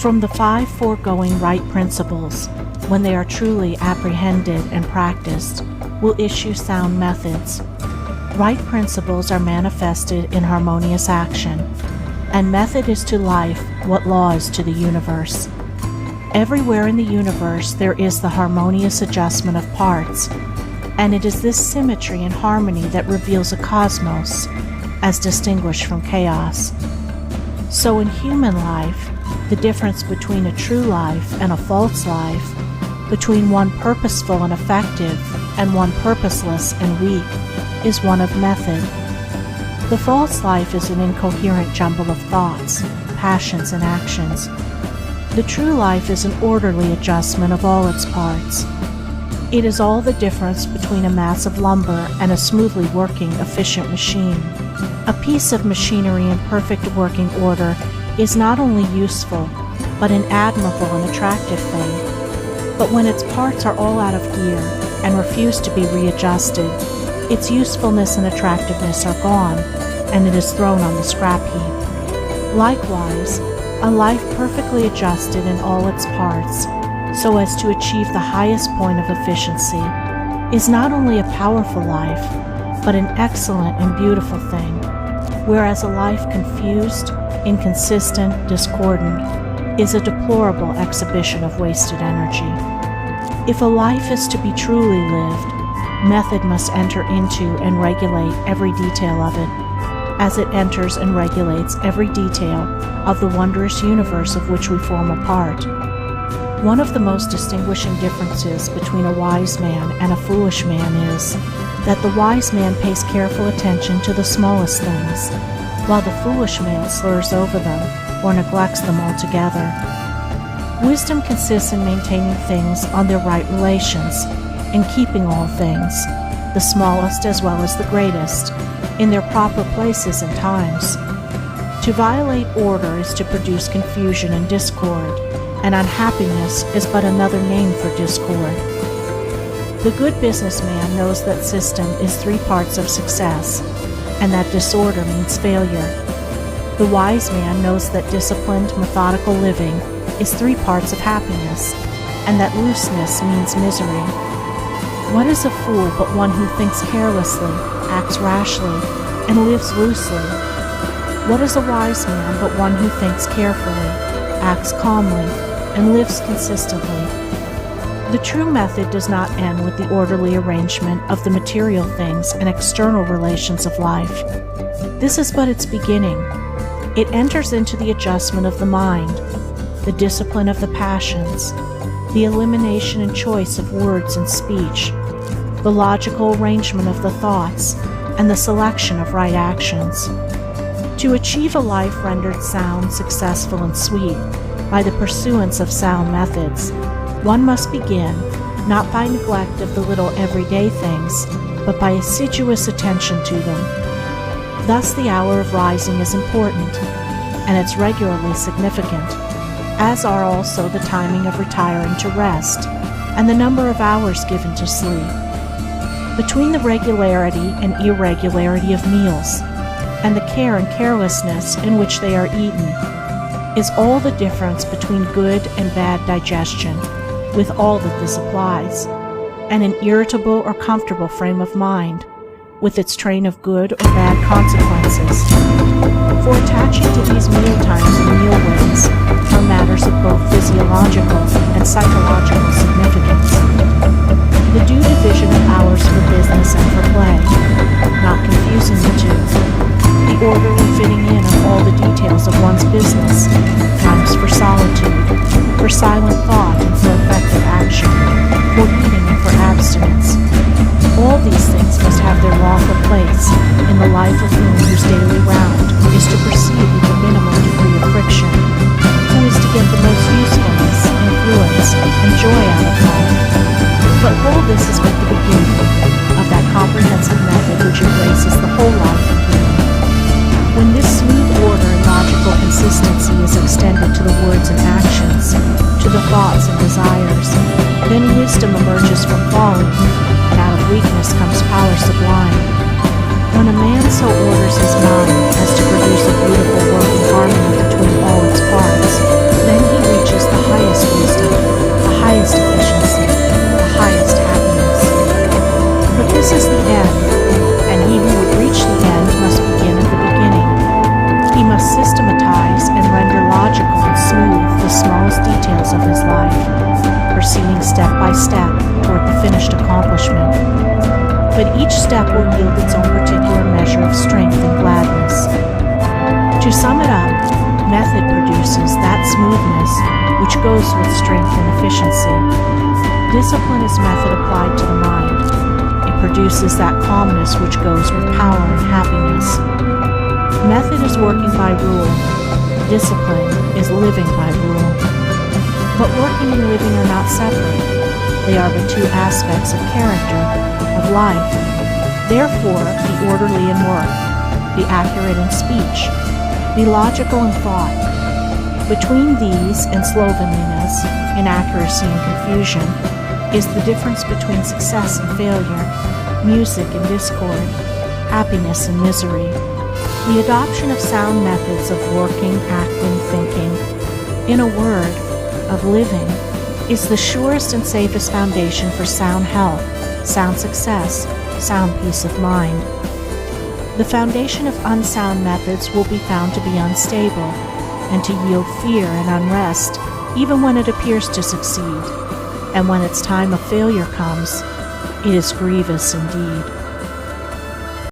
From the 5 foregoing right principles, when they are truly apprehended and practiced, will issue sound methods. Right principles are manifested in harmonious action, and method is to life what law is to the universe. Everywhere in the universe there is the harmonious adjustment of parts, and it is this symmetry and harmony that reveals a cosmos, as distinguished from chaos. So in human life, the difference between a true life and a false life, between one purposeful and effective and one purposeless and weak, is one of method. The false life is an incoherent jumble of thoughts, passions, and actions. The true life is an orderly adjustment of all its parts. It is all the difference between a mass of lumber and a smoothly working, efficient machine. A piece of machinery in perfect working order is not only useful, but an admirable and attractive thing. But when its parts are all out of gear and refuse to be readjusted, its usefulness and attractiveness are gone, and it is thrown on the scrap heap. Likewise, a life perfectly adjusted in all its parts, so as to achieve the highest point of efficiency, is not only a powerful life, but an excellent and beautiful thing, whereas a life confused, inconsistent, discordant, is a deplorable exhibition of wasted energy. If a life is to be truly lived, method must enter into and regulate every detail of it, as it enters and regulates every detail of the wondrous universe of which we form a part. One of the most distinguishing differences between a wise man and a foolish man is that the wise man pays careful attention to the smallest things, while the foolish man slurs over them or neglects them altogether. Wisdom consists in maintaining things on their right relations, in keeping all things, the smallest as well as the greatest, in their proper places and times. To violate order is to produce confusion and discord, and unhappiness is but another name for discord. The good businessman knows that system is 3 parts of success, and that disorder means failure. The wise man knows that disciplined, methodical living is 3 parts of happiness, and that looseness means misery. What is a fool but one who thinks carelessly, acts rashly, and lives loosely? What is a wise man but one who thinks carefully, acts calmly, and lives consistently? The true method does not end with the orderly arrangement of the material things and external relations of life. This is but its beginning. It enters into the adjustment of the mind, the discipline of the passions, the elimination and choice of words and speech, the logical arrangement of the thoughts, and the selection of right actions. To achieve a life rendered sound, successful, and sweet by the pursuance of sound methods, one must begin not by neglect of the little everyday things, but by assiduous attention to them. Thus the hour of rising is important, and it's regularly significant, as are also the timing of retiring to rest, and the number of hours given to sleep. Between the regularity and irregularity of meals, and the care and carelessness in which they are eaten, is all the difference between good and bad digestion, with all that this applies, and an irritable or comfortable frame of mind, with its train of good or bad consequences. For attaching to these meal times and meal ways are matters of both physiological and psychological significance. The due division of hours for business and for play, not confusing the two. The orderly fitting in of all the details of one's business, times for solitude, for silent thought and for effective action, for eating and for abstinence. All these things must have their lawful place in the life of him whose daily round is to proceed with the minimum degree of friction, who is to get the most usefulness, influence, and joy out of life. But all this is but the beginning of that comprehensive method which embraces the whole life of being. When this smooth order and logical consistency is extended to the words and actions, to the thoughts and desires, then wisdom emerges from folly, and out of weakness comes power sublime. When a man so orders his mind as to produce a beautiful working harmony between all its parts, then he but each step will yield its own particular measure of strength and gladness. To sum it up, method produces that smoothness which goes with strength and efficiency. Discipline is method applied to the mind. It produces that calmness which goes with power and happiness. Method is working by rule. Discipline is living by rule. But working and living are not separate. They are the two aspects of character, of life. Therefore, be orderly in work, be accurate in speech, be logical in thought. Between these and slovenliness, inaccuracy and confusion, is the difference between success and failure, music and discord, happiness and misery. The adoption of sound methods of working, acting, thinking, in a word, of living, is the surest and safest foundation for sound health, sound success, sound peace of mind. The foundation of unsound methods will be found to be unstable and to yield fear and unrest even when it appears to succeed, and when its time of failure comes, it is grievous indeed.